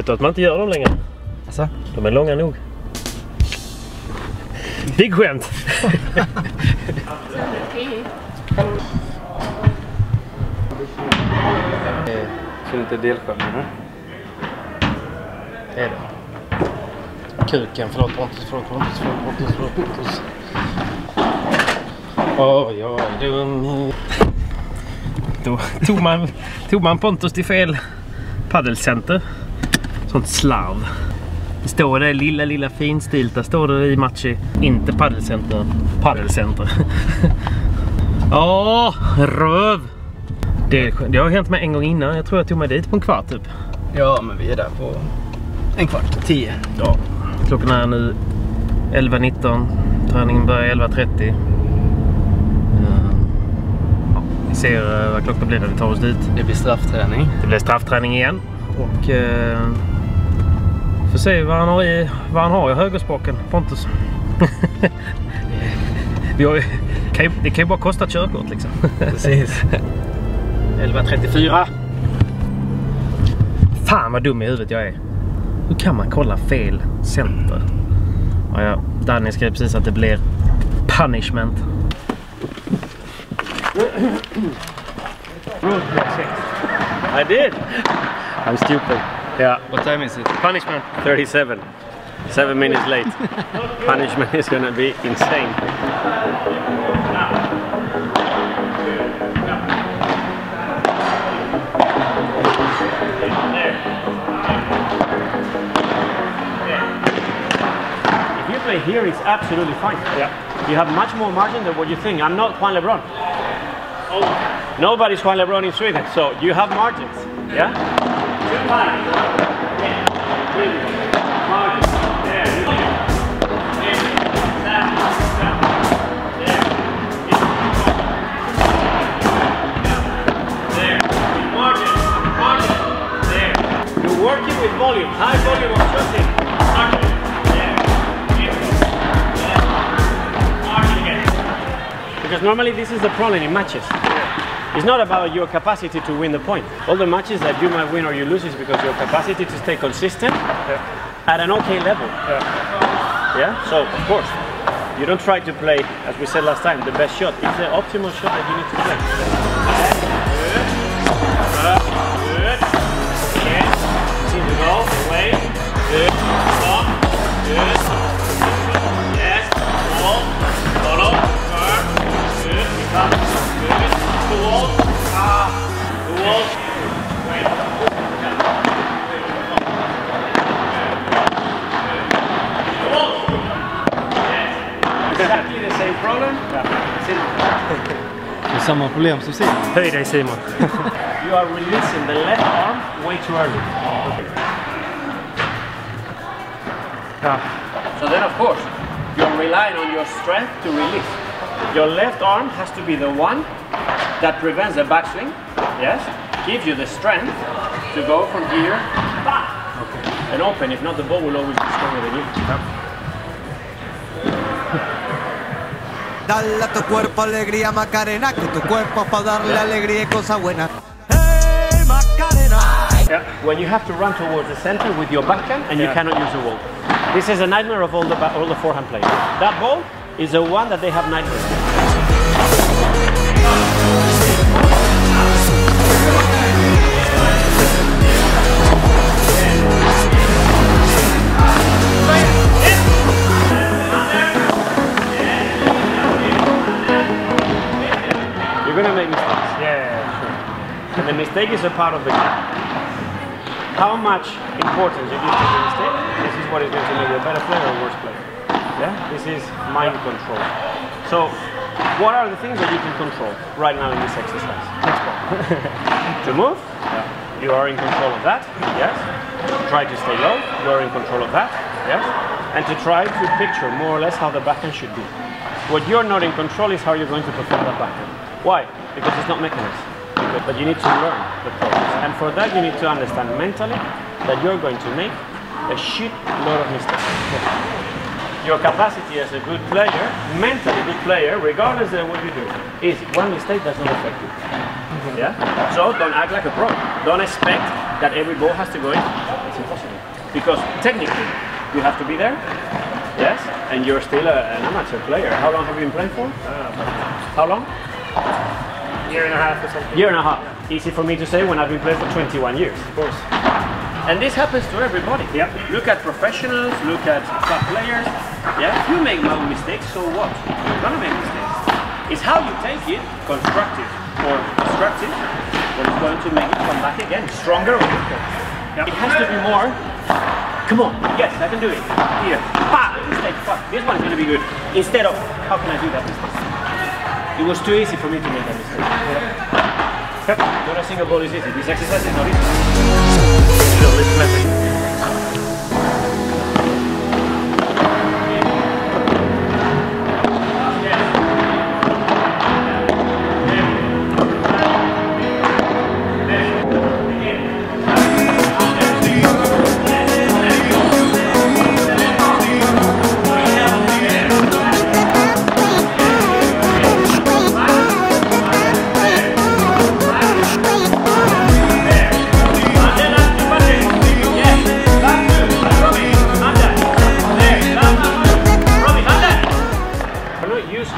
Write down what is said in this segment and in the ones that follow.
Vet du att man inte gör dem längre? Alltså? De är långa nog. Big skämt! Så inte delskärmen? Det är det. Kuken, förlåt Pontus. Oj, jag är dum. Då tog man Pontus till fel padelcenter. Sånt slarv. Det står det lilla finstilt. Där står det i matchi. Inte padelcenter. Padelcenter. Röv! Det har hänt mig en gång innan. Jag tror jag tog mig dit på en kvart typ. Ja, men vi är där på en kvart, 10. Ja. Klockan är nu 11:19. Träningen börjar 11:30. Vi ser vad klockan blir när vi tar oss dit. Det blir straffträning. Det blir straffträning igen. Och får se vad han har i högerspaken, Pontus. Det kan ju bara kosta ett körkort liksom. Precis. 11:34. Fan vad dum i huvudet jag är. Hur kan man kolla fel center? Ja, Dani skrev precis att det blir punishment. I did. I'm stupid. Yeah. What time is it? Punishment 37. 7 minutes late. Punishment is gonna be insane. If you play here, it's absolutely fine. Yeah. You have much more margin than what you think. I'm not Juan Lebrón. Nobody's Juan Lebrón in Sweden, so you have margins. Yeah? You're working with volume, high volume of shooting. Because normally this is the problem in matches. It's not about your capacity to win the point. All the matches that you might win or you lose is because your capacity to stay consistent at an okay level. Yeah? So, of course, you don't try to play, as we said last time, the best shot. It's the optimal shot that you need to play. Good. Yes. Seem to go. Away. Good. Stop. Good. Yes. Hold. Follow. Turn. Good. Become. Good. The wall. The wall. Wait. The wall. Yes. Exactly the same problem. Det är samma problem som Simon. Höj dig Simon. You are releasing the left arm way too early. So then of course, you're relying on your strength to release. Your left arm has to be the one that prevents the backswing. Yes? Gives you the strength to go from here back and open. If not, the ball will always be stronger than you. Dale a tu cuerpo alegría Macarena, que tu cuerpo es para darle alegría y cosas buenas. Hey Macarena. Yeah. When you have to run towards the center with your backhand and you cannot use the wall. This is a nightmare of all the forehand players. That ball is the one that they have nightmares. You're gonna make mistakes. Yeah. And the mistake is a part of the game. How much importance you give to the mistake, this is what is going to make you a better player or a worse player. Yeah? This is mind control. So, what are the things that you can control right now in this exercise? To move, you are in control of that, yes. Try to stay low, you are in control of that, yes. And to try to picture more or less how the backhand should be. What you're not in control is how you're going to perform that backhand. Why? Because it's not mechanized. But you need to learn the process. And for that you need to understand mentally that you're going to make a shit load of mistakes. Your capacity as a good player, mentally good player, regardless of what you do, is one mistake does not affect you. Yeah? So don't act like a pro. Don't expect that every ball has to go in. it's impossible. Because technically, you have to be there, yes, and you're still an amateur player. How long have you been playing for? How long? Year and a half or something. Year and a half. Easy for me to say when I've been playing for 21 years. Of course. And this happens to everybody. Yeah. Look at professionals, look at club players. Yeah. If you make mistakes, so what? You're gonna make mistakes. It's how you take it, constructive or destructive, that is going to make it come back again, stronger or weaker. Yeah. It has to be more. Come on, yes, I can do it. Here, bah, mistake, fuck. This one is gonna be good. Instead of, how can I do that mistake? It was too easy for me to make that mistake. Yeah. Not a single ball is easy. This exercise is not easy.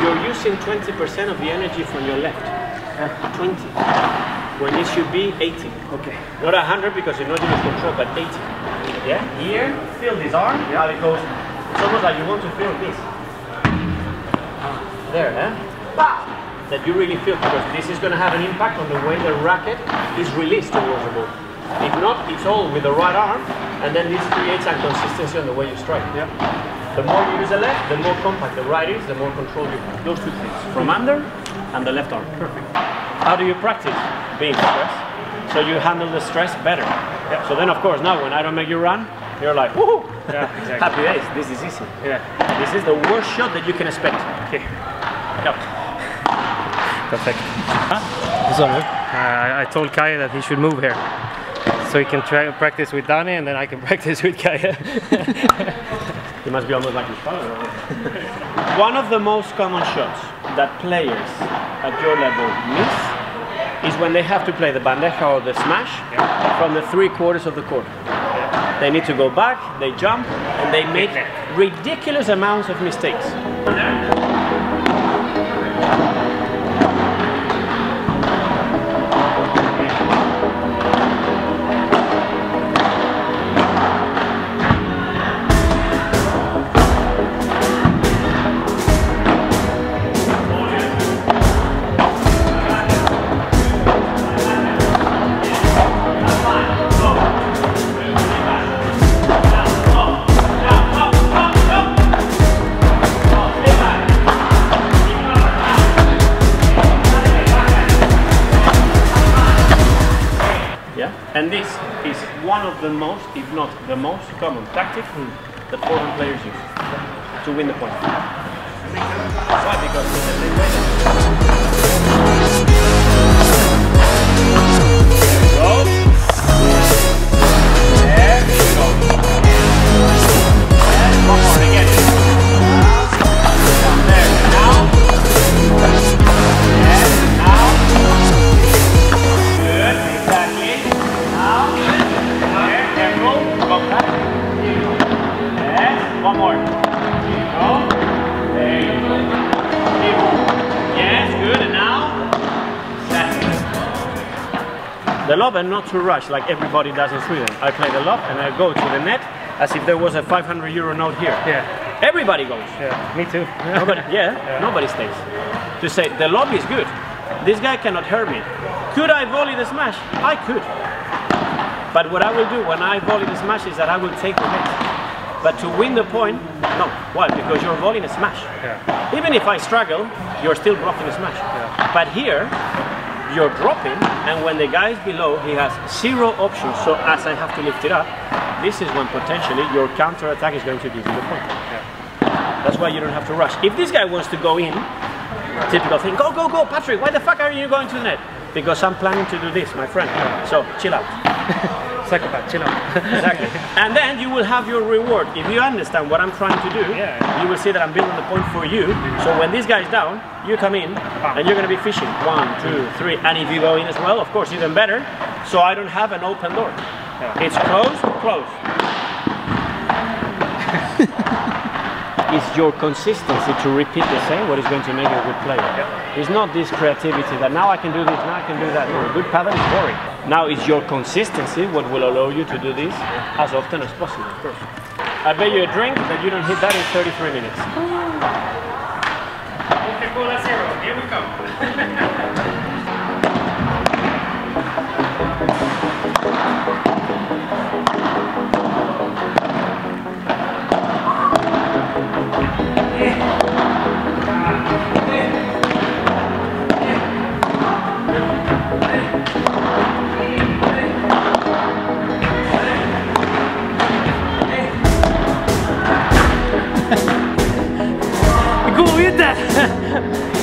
You're using 20% of the energy from your left. 20. When it should be 80. Okay. Not 100 because you're not in control, but 80. Yeah? Here, feel this arm. Yeah. It goes. It's almost like you want to feel this. There, eh? Bah! That you really feel, because this is going to have an impact on the way the racket is released towards the ball. If not, it's all with the right arm, and then this creates inconsistency on the way you strike. Yeah. The more you use the left, the more compact the right is, the more control you have. Those two things, from under and the left arm. Perfect. How do you practice being stressed? So you handle the stress better. Yeah. So then, of course, now when I don't make you run, you're like, woohoo! Yeah, exactly. Happy days. This is easy. Yeah. This is the worst shot that you can expect. Okay. Yep. Perfect. Vad sa du? I told Kaya that he should move here, so he can try practice with Dani, and then I can practice with Kaya. He must be almost like his father. One of the most common shots that players at your level miss is when they have to play the bandeja or the smash from the 3/4 of the court. They need to go back, they jump, and they make ridiculous amounts of mistakes. And this is one of the most, if not the most common tactic that foreign players use to win the point. Why? Because it's the same way. There you go. And one more again. There, now. And now. Good, exactly. One more. There you go. There you go. Yes, good. And now, that's it. The lob and not to rush like everybody does in Sweden. I play the lob and I go to the net as if there was a 500 euro note here. Yeah. Everybody goes. Yeah, me too. Nobody, nobody stays. To say the lob is good. This guy cannot hurt me. Could I volley the smash? I could. But what I will do when I volley the smash is that I will take the net. But to win the point, no. Why? Because you're volleying a smash. Yeah. Even if I struggle, you're still blocking a smash. Yeah. But here, you're dropping, and when the guy is below, he has zero options. So as I have to lift it up, this is when potentially your counter attack is going to give you the point. Yeah. That's why you don't have to rush. If this guy wants to go in, typical thing, go, go, go, Patrick, why the fuck are you going to the net? Because I'm planning to do this, my friend. So chill out. Psychopath, chill out. Exactly. And then you will have your reward. If you understand what I'm trying to do, you will see that I'm building the point for you. So when this guy's down, you come in and you're going to be fishing. 1, 2, 3. And if you go in as well, of course, even better. So I don't have an open door. Yeah. It's close, close. It's your consistency to repeat the same what is going to make you a good player. Yeah. It's not this creativity that now I can do this, now I can do that. No, a good paddle is boring. Now it's your consistency what will allow you to do this as often as possible, of course. I bet you a drink that you don't hit that in 33 minutes. Coca-Cola Zero, here we come.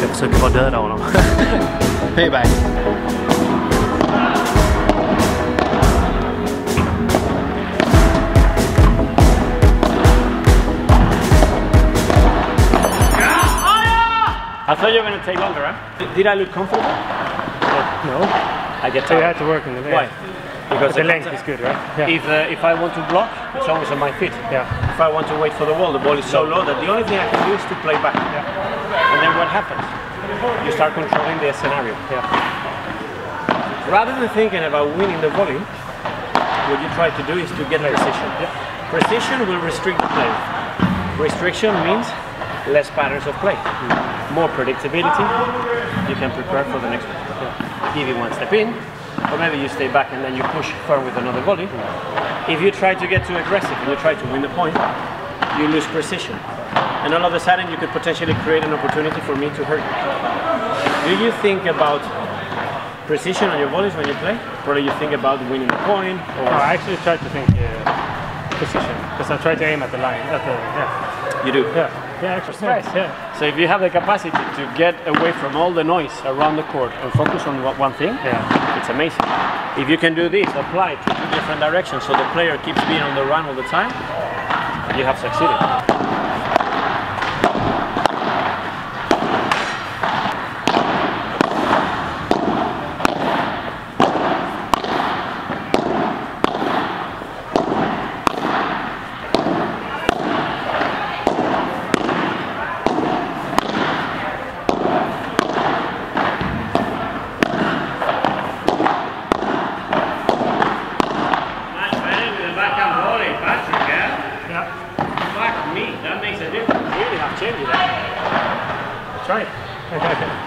Jag försöker bara döda honom. Payback. I thought you were going to take longer, huh? Did I look comfortable? No. I get So you tired. had to work in the Why? Because the length is good, right? Yeah. If I want to block, it's always on my feet. Yeah. If I want to wait for the ball is so low that the only thing I can do is to play back. Yeah. And then what happens? You start controlling the scenario. Yeah. Rather than thinking about winning the volley, what you try to do is to get precision. Yeah. Precision will restrict the play. Restriction means less patterns of play. More predictability, you can prepare for the next one. Yeah. Give it one step in, or maybe you stay back and then you push firm with another volley. If you try to get too aggressive and you try to win the point, you lose precision. And all of a sudden you could potentially create an opportunity for me to hurt you. Do you think about precision on your volleys when you play? Or do you think about winning the point? Or No, I actually try to think position, because I try to aim at the line. you do? Yeah. Yeah, actually. Nice, yeah. So if you have the capacity to get away from all the noise around the court and focus on one thing, it's amazing. If you can do this, apply to 2 different directions so the player keeps being on the run all the time, you have succeeded.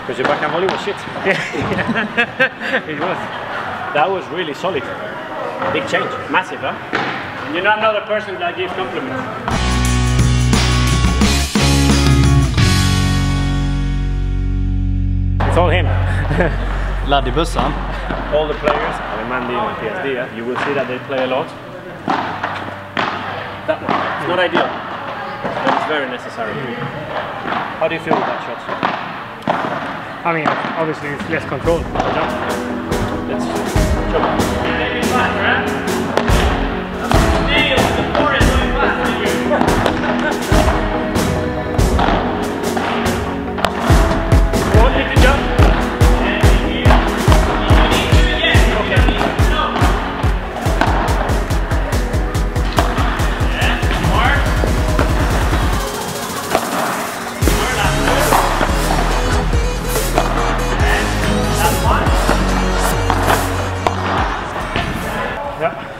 Because your backhand volley was shit. It was. That was really solid. Big change. Massive, huh? And you're not another person that gives compliments. It's all him. Ladd i bussan. All the players, Använder and PSD, you will see that they play a lot. That one. It's not ideal, but it's very necessary. How do you feel with that shot? I mean, obviously it's less control. Let's jump. Maybe faster, huh? Nail, the floor is going faster than you. What did you jump?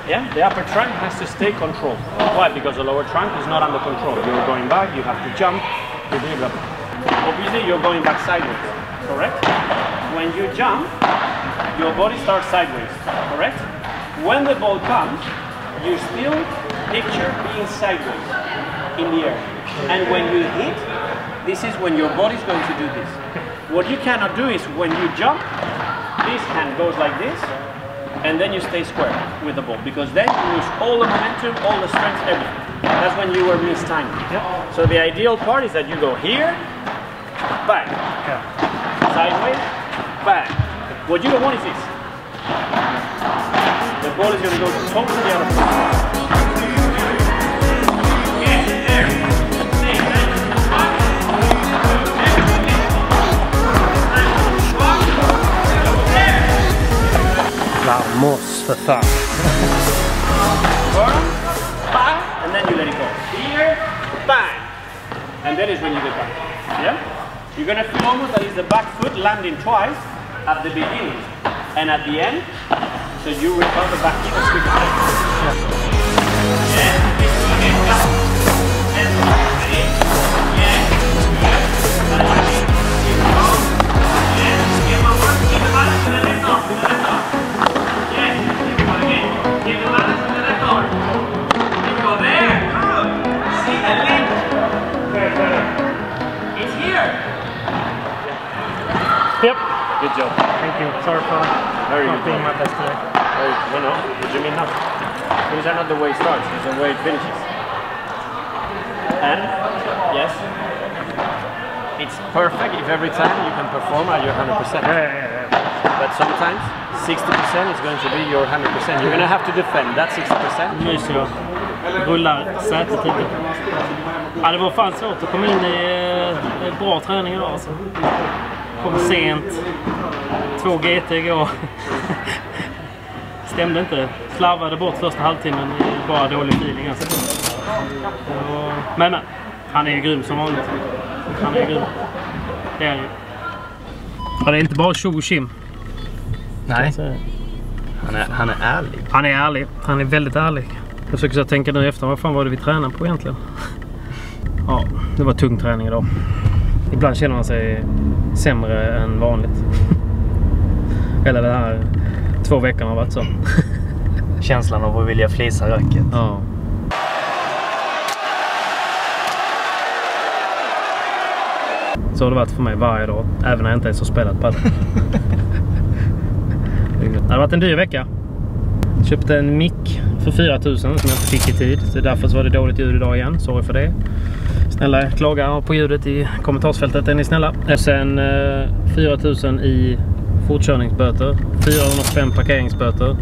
Yeah, the upper trunk has to stay controlled. Why? Because the lower trunk is not under control. You're going back, you have to jump, you bring up. Obviously, you're going back sideways, correct? When you jump, your body starts sideways, correct? When the ball comes, you still picture being sideways in the air. And when you hit, this is when your body is going to do this. What you cannot do is when you jump, this hand goes like this, and then you stay square with the ball, because then you lose all the momentum, all the strength, everything. That's when you were mistiming. Yeah. So the ideal part is that you go here, back, sideways, back. What you don't want is this. The ball is going to go totally out of control. Vamos för fan. and that is when you get back. Yeah? You're gonna feel almost that is the back foot landing twice at the beginning and at the end, so you recover back in and switch back. Yep. Good job. Thank you. Sorry for not being my best today. No, what do you mean now? These are not the way it starts, it's the way it finishes. And, yes, it's perfect if every time you can perform at your 100%. But sometimes 60% is going to be your 100%. You're going to have to defend that 60%. Nu så rullar sätet lite. Ja, det var fan svårt att komma in i bra träning idag alltså. Kom sent, 2 GT igår. Stämde inte. Slarvade bort första halvtimmen i bara dålig feeling alltså. Men han är ju grym som vanligt. Han är grym. Det är han ju. Ja, det är inte bara tjo och kim. Nej. Han är ärlig. Han är ärlig. Han är väldigt ärlig. Jag försöker så tänka nu efter, vad fan var det vi tränade på egentligen? Ja, det var tung träning idag. Ibland känner man sig sämre än vanligt. Eller det här 2 veckorna har varit så. Känslan av att vilja flisa racket. Ja. Så har det varit för mig varje dag, även när jag inte ens har spelat padel. Det har varit en dyr vecka. Köpte en mick för 4 000 som jag inte fick i tid. Så därför så var det dåligt ljud idag igen. Sorry för det. Snälla klaga på ljudet i kommentarsfältet, är ni snälla. Sen 4 000 i fortkörningsböter. 405 parkeringsböter.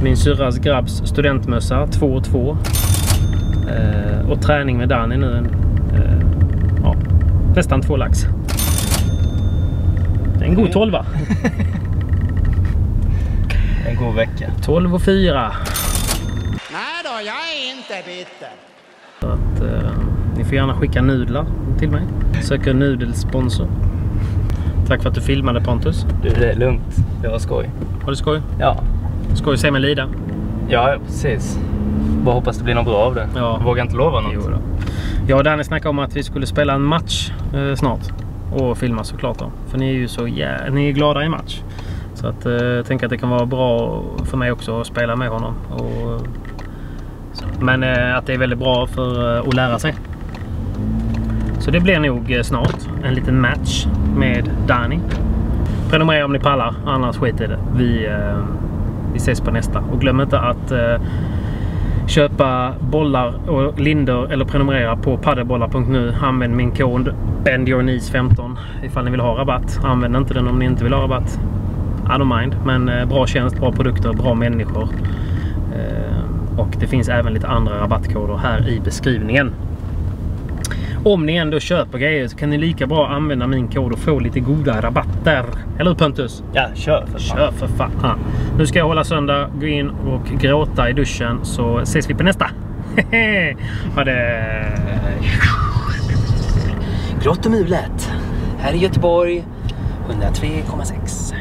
Min syrras grabbs studentmössa 2 och 2. Och träning med Dani nu. Ja, nästan 2 lax. Det är en god 12. En god vecka. 12 och 4. Nej då, jag är inte bitter. Så att ni får gärna skicka nudlar till mig. Söker nudelsponsor. Tack för att du filmade, Pontus. Du, det är lugnt. Det var skoj. Har du skoj? Ja. Skoj se mig lida. Ja, precis. Bara hoppas det blir något bra av det. Ja. Jag vågar inte lova något. Jo då. Jag och Dani snackade om att vi skulle spela en match snart. Och filma såklart då. För ni är ju så ni är glada i match. Så att jag tänker att det kan vara bra för mig också att spela med honom. Men att det är väldigt bra för att lära sig. Så det blir nog snart en liten match med Dani. Prenumerera om ni pallar, annars skit i det. Vi ses på nästa. Och glöm inte att köpa bollar och linder eller prenumerera på PADELBOLLAR.NU. Använd min kod BENDYOURKNEES15 ifall ni vill ha rabatt. Använd inte den om ni inte vill ha rabatt. I don't mind. Men bra tjänst, bra produkter, bra människor. Och det finns även lite andra rabattkoder här i beskrivningen. Om ni ändå köper grejer så kan ni lika bra använda min kod och få lite goda rabatter. Eller hur, Pontus? Ja, kör för fan. Kör för fan. Nu ska jag hålla söndag, gå in och gråta i duschen, så ses vi på nästa. Ha det. Gråt och mulet. Här i Göteborg 103,6.